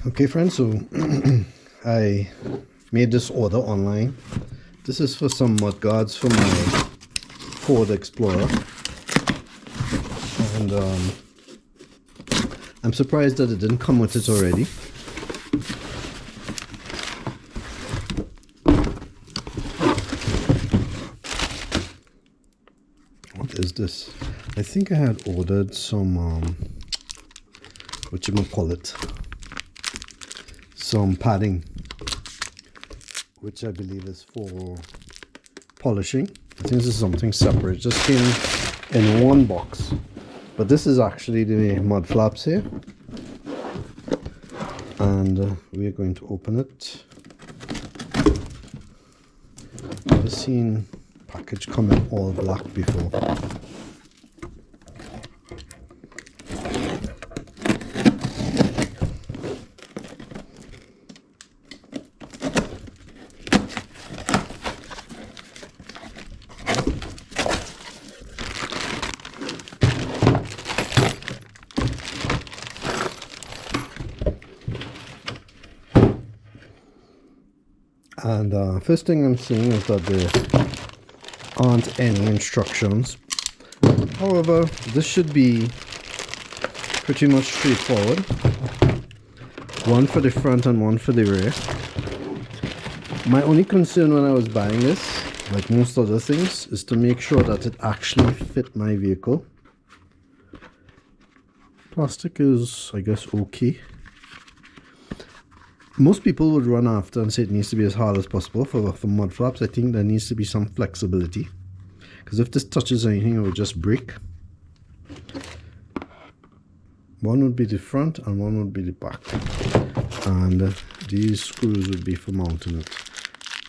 Okay friends, so I made this order online. This is for some mud guards for my Ford Explorer, and I'm surprised that it didn't come with it already. What is this? I think I had ordered some some padding, which I believe is for polishing. I think this is something separate. It just came in one box, but this is actually the mud flaps here, and we are going to open it. Never seen package come in all black before. And first thing I'm seeing is that there aren't any instructions. However, this should be pretty much straightforward. One for the front and one for the rear. My only concern when I was buying this, like most other things, is to make sure that it actually fit my vehicle. Plastic is, I guess, okay. Most people would run after and say it needs to be as hard as possible for mud flaps. I think there needs to be some flexibility, because if this touches anything, it would just break. One would be the front and one would be the back, and these screws would be for mounting it.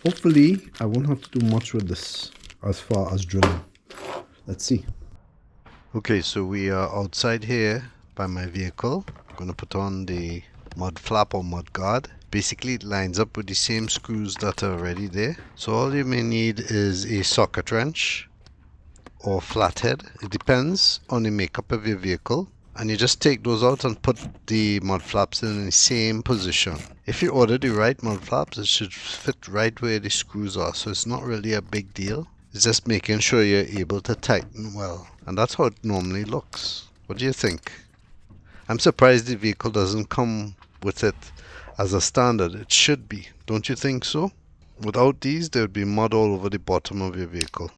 Hopefully I won't have to do much with this as far as drilling. Let's see. Okay, so we are outside here by my vehicle. I'm going to put on the mud flap or mud guard. Basically it lines up with the same screws that are already there. So all you may need is a socket wrench or flathead. It depends on the makeup of your vehicle. And you just take those out and put the mud flaps in the same position. If you order the right mud flaps, it should fit right where the screws are. So it's not really a big deal. It's just making sure you're able to tighten well. And that's how it normally looks. What do you think? I'm surprised the vehicle doesn't come with it as a standard. It should be. Don't you think so? Without these, there would be mud all over the bottom of your vehicle.